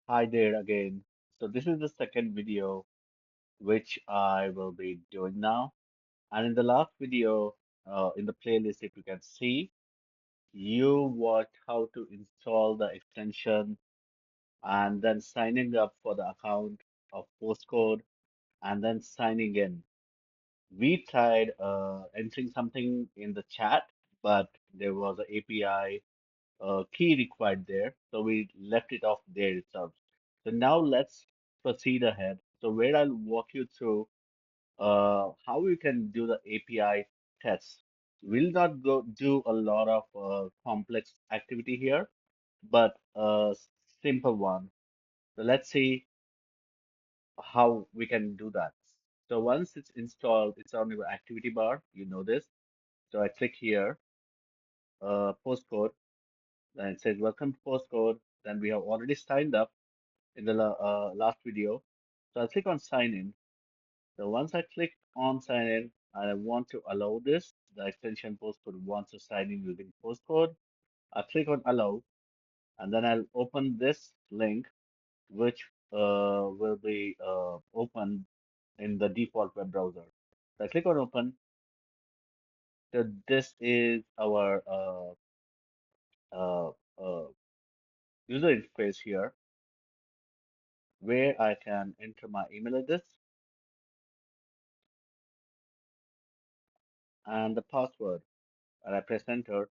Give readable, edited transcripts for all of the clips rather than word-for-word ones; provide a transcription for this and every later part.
Hi there again. So this is the second video which I will be doing now. And in the last video, in the playlist, if you can see, you watched how to install the extension and then signing up for the account of postcode and then signing in. We tried entering something in the chat, but there was an API key required there. So we left it off there itself. So now let's proceed ahead. So where I'll walk you through how you can do the API tests. We'll not go do a lot of complex activity here, but a simple one. So let's see how we can do that. So once it's installed, it's on your activity bar. You know this. So I click here, postcode. Then it says welcome to postcode. Then we have already signed up in the last video. So I'll click on sign in. So once I click on sign in, I want to allow this. The extension postcode wants to sign in using postcode. I click on allow, and then I'll open this link, which will be open in the default web browser. So I click on open. So this is our uh, uh, user interface here, where I can enter my email address and the password, and I press enter.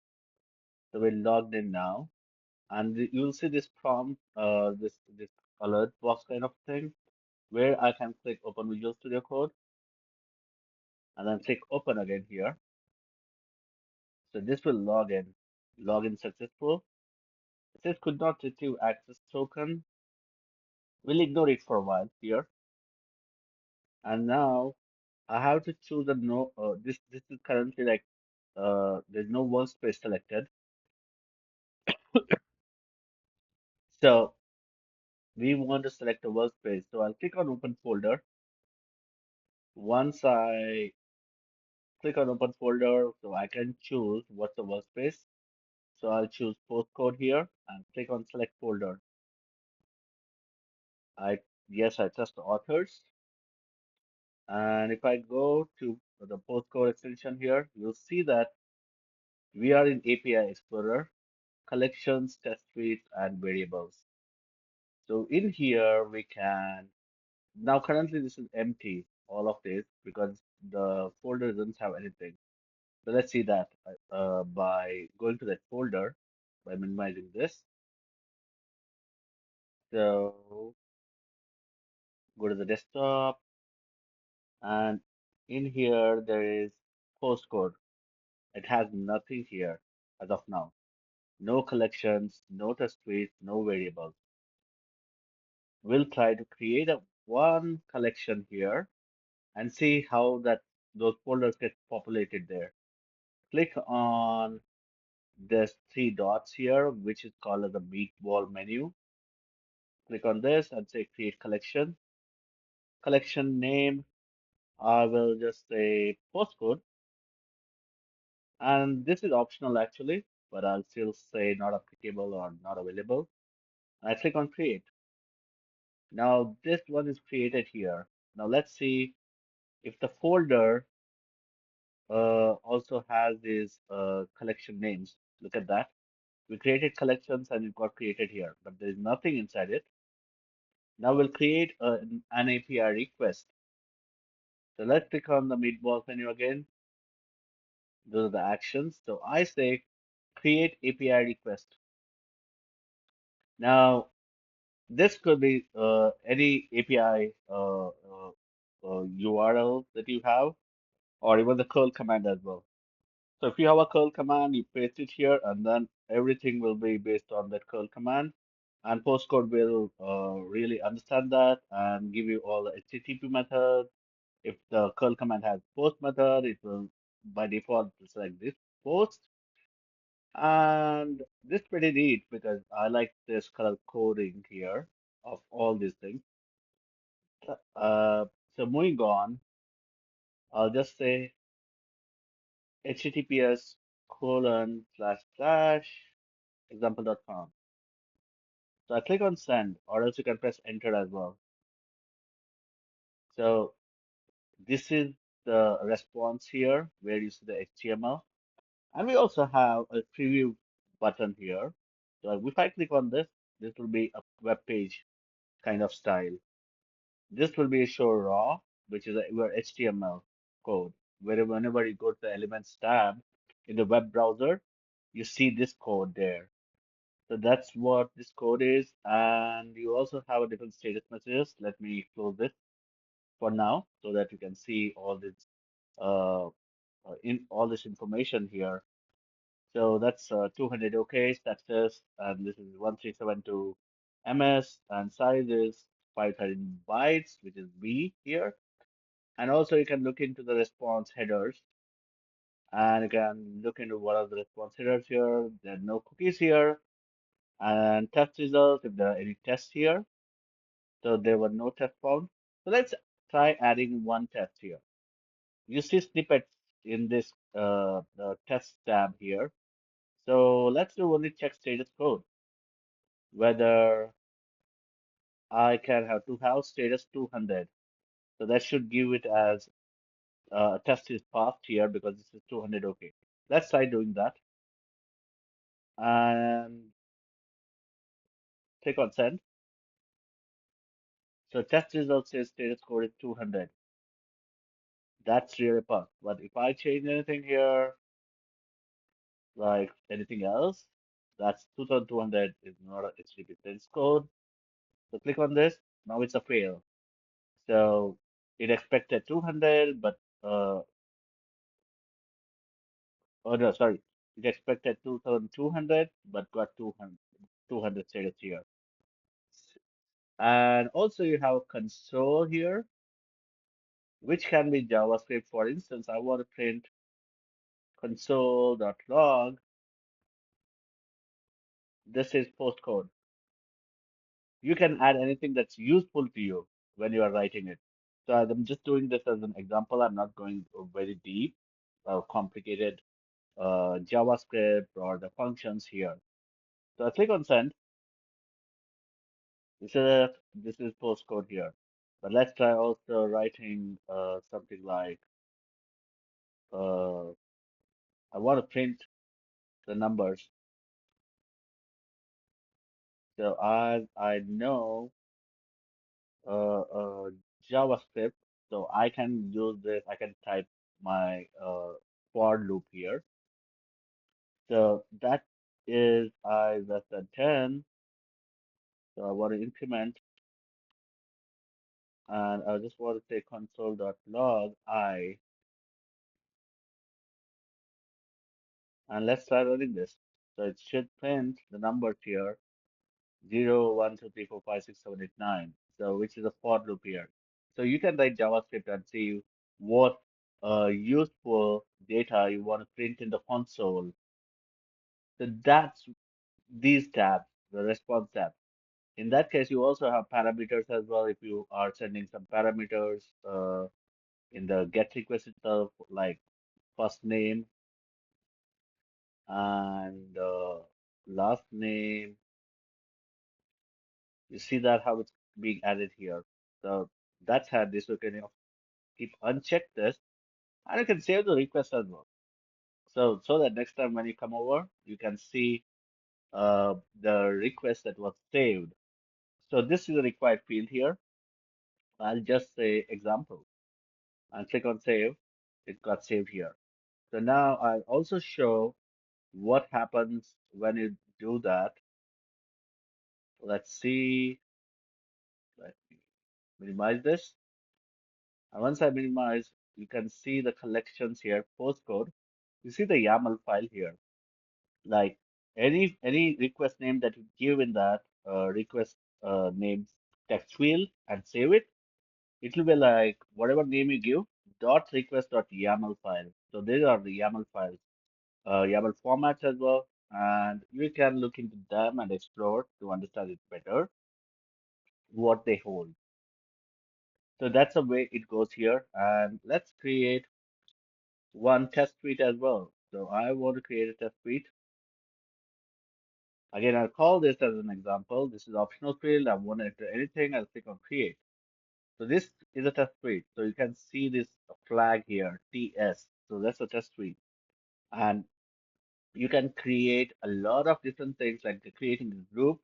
So we're logged in now, and you'll see this prompt, this alert box kind of thing, where I can click Open Visual Studio Code, and then click Open again here. So this will log in successful. It says could not retrieve access token. We'll ignore it for a while here, and now I have to choose a no. This is currently like there's no workspace selected, so we want to select a workspace. So I'll click on Open Folder. Once I click on open folder so I can choose what's the workspace. So I'll choose postcode here and click on select folder. I yes, I trust the authors. And if I go to the postcode extension here, you'll see that we are in API Explorer, collections, test suites, and variables. So in here we can now currently this is empty, all of this, because the folder doesn't have anything. So let's see that by going to that folder, by minimizing this. So go to the desktop, and in here there is postcode. It has nothing here as of now. No collections, no test suites, no variables. We'll try to create a one collection here and see how that those folders get populated there. Click on this three dots here, which is called as the meatball menu. Click on this and say create collection. Collection name, I will just say postcode. And this is optional actually, but I'll still say not applicable or not available. I click on create. Now this one is created here. Now let's see if the folder also has these collection names. Look at that. We created collections and it got created here, but there is nothing inside it. Now we'll create an API request. So let's click on the meatball menu again. Those are the actions. So I say create API request. Now this could be any API URL that you have, or even the curl command as well. So if you have a curl command, you paste it here, and then everything will be based on that curl command. And postcode will really understand that and give you all the HTTP methods. If the curl command has post method, it will by default select this post. And this pretty neat because I like this color coding here of all these things. Uh, so moving on, I'll just say https:// example.com. So I click on send, or else you can press enter as well. So this is the response here where you see the HTML. And we also have a preview button here. So if I click on this, this will be a web page kind of style. This will be a show raw, which is your HTML code. Where whenever you go to the Elements tab in the web browser, you see this code there. So that's what this code is. And you also have a different status messages. Let me close this for now so that you can see all this uh, in all this information here. So that's 200 OK status, and this is 1372 ms, and size is 513 bytes, which is B here. And also you can look into the response headers, and you can look into what are the response headers here. There are no cookies here, and test results if there are any tests here. So there were no tests found. So let's try adding one test here. You see snippets in this the test tab here. So let's do only check status code, whether I can have to have status 200. So that should give it as test is passed here because this is 200 OK. Let's try doing that and click on send. So test result says status code is 200. That's really passed. But if I change anything here, like anything else, that's 2200 is not a HTTP status code. So click on this. Now it's a fail. So it expected 200, but oh no, sorry. It expected 2200, but got 200 status here. And also you have console here, which can be JavaScript. For instance, I want to print console.log. This is postcode. You can add anything that's useful to you when you are writing it. So I'm just doing this as an example. I'm not going very deep, complicated JavaScript or the functions here. So I click on send. This is postcode here. But let's try also writing something like uh, I want to print the numbers. So I know JavaScript, so I can use this. I can type my for loop here. So that is I less than 10. So I want to increment, and I just want to say console.log I, and let's try running this. So it should print the numbers here 0, 1, 2, 3, 4, 5, 6, 7, 8, 9. So which is a for loop here. So you can write JavaScript and see what useful data you want to print in the console. So that's these tabs, the response tab. In that case, you also have parameters as well. If you are sending some parameters in the GET request itself, like first name and last name, you see that how it's being added here. So that's how this we can keep uncheck this, and you can save the request as well. So that next time when you come over, you can see the request that was saved. So this is a required field here. I'll just say example and click on save. It got saved here. So now I'll also show what happens when you do that. Let's see. Let me minimize this. And once I minimize, you can see the collections here, postcode. You see the YAML file here. Like any request name that you give in that request name text field and save it, it will be like whatever name you give, dot request dot YAML file. So these are the YAML files, YAML formats as well, and you can look into them and explore to understand it better, what they hold. So that's the way it goes here. And let's create one test suite as well. So I want to create a test suite. Again, I'll call this as an example. This is optional field. I want to enter anything. I'll click on create. So this is a test suite. So you can see this flag here, TS. So that's a test suite. And you can create a lot of different things like creating a group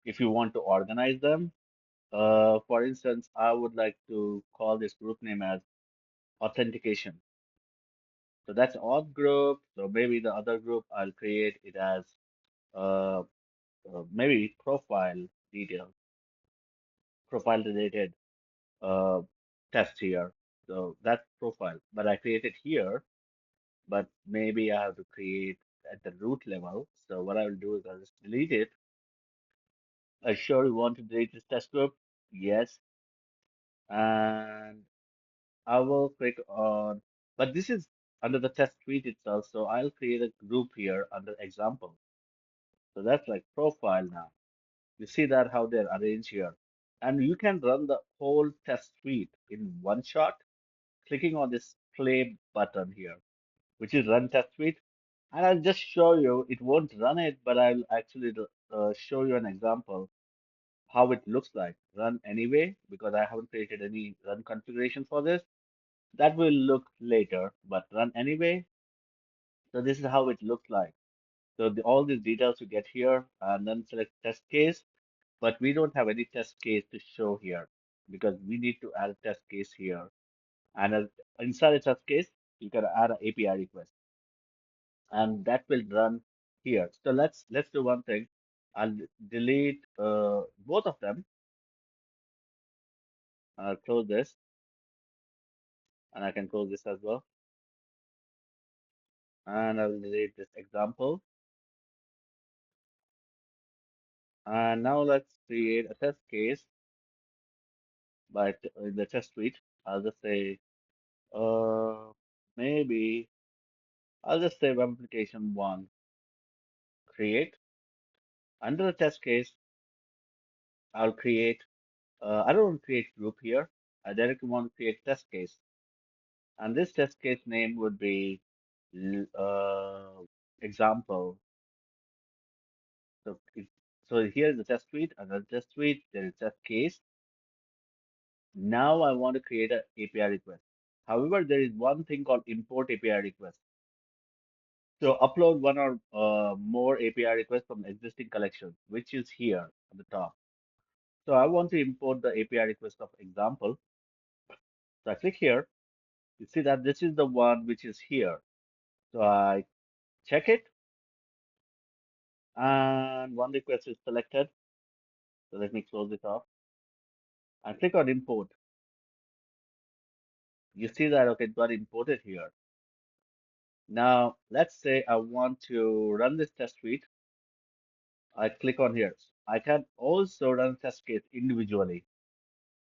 if you want to organize them. For instance, I would like to call this group name as authentication. So that's auth group. So maybe the other group I'll create it as uh, maybe profile related uh, test here. So that's profile, but I created here, but maybe I have to create at the root level. So what I will do is I'll just delete it. I sure you want to delete this test group? Yes. And I will click on, but this is under the test suite itself. So I'll create a group here under example. So that's like profile now. You see that how they're arranged here. And you can run the whole test suite in one shot, clicking on this play button here, which is run test suite. And I'll just show you, it won't run it, but I'll actually show you an example how it looks like. Run anyway, because I haven't created any run configuration for this. That will look later, but run anyway. So this is how it looks like. So all these details you get here, and then select test case. But we don't have any test case to show here because we need to add a test case here. And inside a test case, you can add an API request, and that will run here. So let's do one thing. I'll delete both of them. I'll close this, and I can close this as well. And I'll delete this example. And now let's create a test case by in the test suite. I'll just say, uh, maybe I'll just say web application one create. Under the test case, I'll create, I don't want to create group here. I directly want to create test case. And this test case name would be example. So, so here's the test suite, and the test suite, there is test case. Now I want to create an API request. However, there is one thing called import API request. So upload one or more API requests from existing collections, which is here at the top. So I want to import the API request of example. So I click here. You see that this is the one which is here. So I check it, and one request is selected. So let me close it off. I click on import. You see that, okay, it got imported here. Now, let's say I want to run this test suite. I click on here. I can also run test case individually.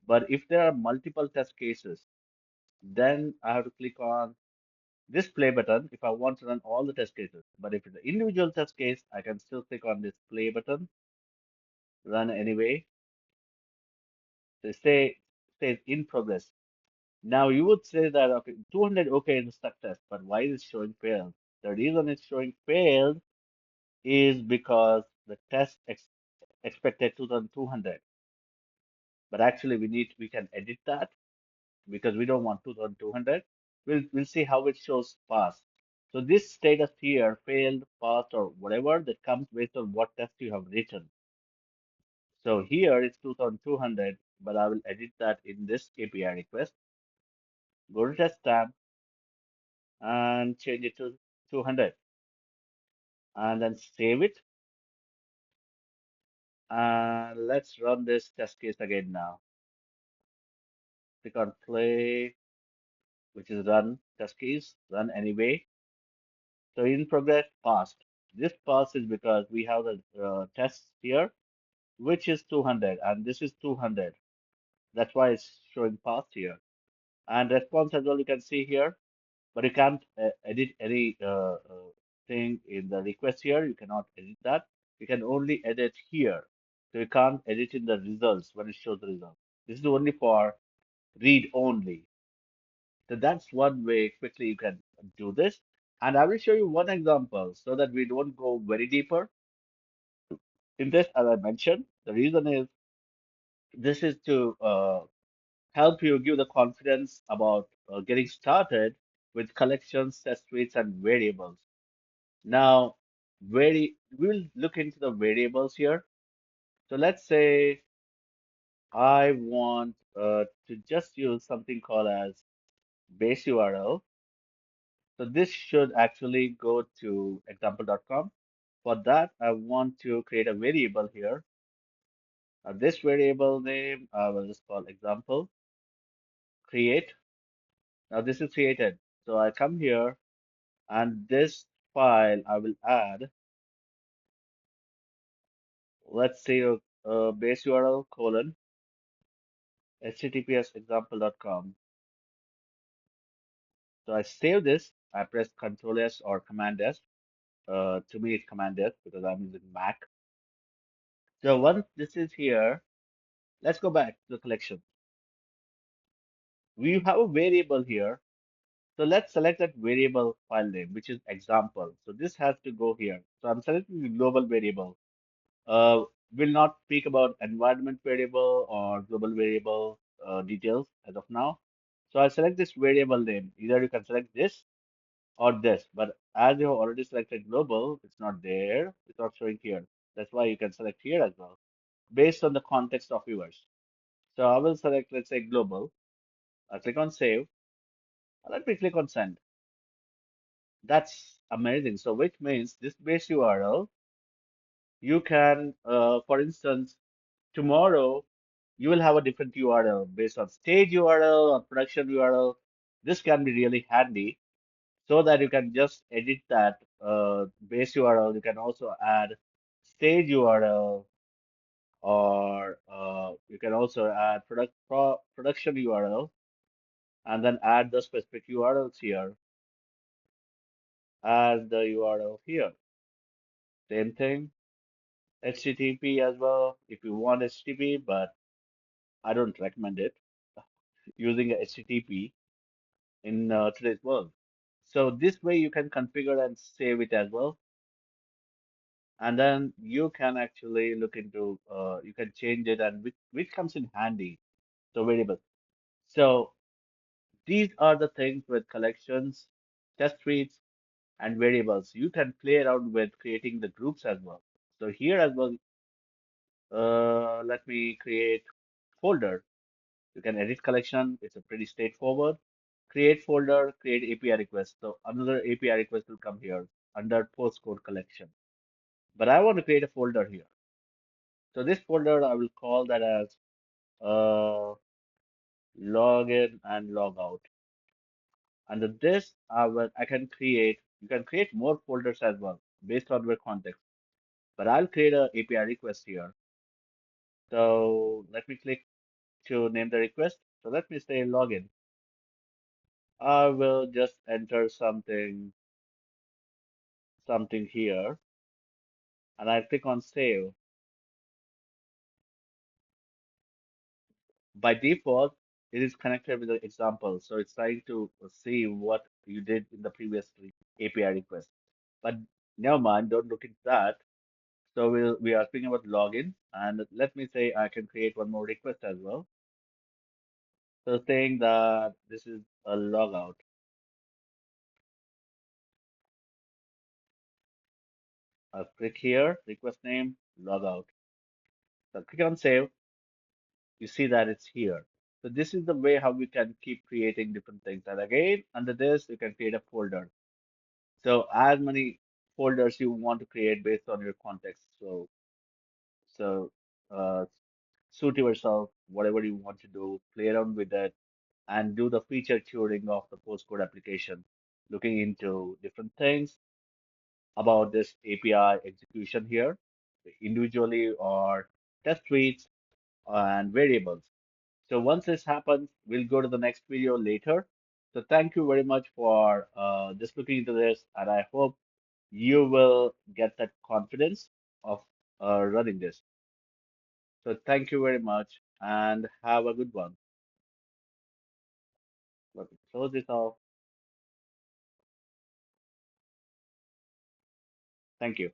But if there are multiple test cases, then I have to click on this play button if I want to run all the test cases. But if it's an individual test case, I can still click on this play button, run anyway. So says in progress. Now you would say that okay, 200 okay is a stuck test, but why is it showing failed? The reason it's showing failed is because the test expected 2200, but actually we can edit that because we don't want 2200. We'll see how it shows pass. So this status here, failed, passed, or whatever that comes based on what test you have written. So here it's 2200, but I will edit that in this API request. Go to test tab and change it to 200 and then save it. And let's run this test case again now. Click on play, which is run test case, run anyway. So in progress, passed. This pass is because we have the test here, which is 200, and this is 200. That's why it's showing pass here. And response as well, you can see here, but you can't edit any thing in the request here. You cannot edit that. You can only edit here. So you can't edit in the results when it shows the result. This is only for read only. So that's one way quickly you can do this. And I will show you one example so that we don't go very deeper. In this, as I mentioned, the reason is this is to help you give the confidence about getting started with collections, test suites, and variables. Now, we'll look into the variables here. So let's say I want to just use something called as base URL. So this should actually go to example.com. For that, I want to create a variable here. This variable name I will just call example create. Now this is created. So I come here and this file I will add, let's say base URL colon https example.com. So I save this, I press Control S or Command S. To me, it's Command S because I'm using Mac. So once this is here, let's go back to the collection. We have a variable here. So let's select that variable file name, which is example. So this has to go here. So I'm selecting the global variable. Uh, will not speak about environment variable or global variable details as of now. So I select this variable name. Either you can select this or this, but as you have already selected global, it's not there. It's not showing here. That's why you can select here as well, based on the context of yours. So I will select, let's say, global. I click on save. Let me click on send. That's amazing. So which means this base URL, you can, for instance, tomorrow you will have a different URL based on stage URL or production URL. This can be really handy so that you can just edit that base URL. You can also add stage URL or you can also add production URL and then add the specific URLs here as the URL here. Same thing, HTTP as well if you want HTTP, but I don't recommend it using HTTP in today's world. So this way you can configure and save it as well. And then you can actually look into, you can change it and which comes in handy. So variable. So these are the things with collections, test suites, and variables. You can play around with creating the groups as well. So here as well, let me create folder. You can edit collection. It's a pretty straightforward. Create folder, create API request. So another API request will come here under postcode collection. But I want to create a folder here. So this folder, I will call that as uh, login and logout. Under this, I can create, you can create more folders as well based on your context. But I'll create a API request here. So let me click to name the request. So let me say login. I will just enter something here and I click on save. By default, it is connected with the example. So it's trying to see what you did in the previous API request. But never mind, don't look into that. So we are speaking about login, and let me say I can create one more request as well. So saying that this is a logout. I'll click here, request name, logout. So click on save. You see that it's here. So this is the way how we can keep creating different things. And again, under this, you can create a folder. So as many folders you want to create based on your context. So uh, suit yourself, whatever you want to do, play around with that, and do the feature tuning of the postcode application, looking into different things about this API execution here, individually or test suites and variables. So once this happens, we'll go to the next video later. So thank you very much for just looking into this, and I hope you will get that confidence of running this. So thank you very much and have a good one. Let me close this off. Thank you.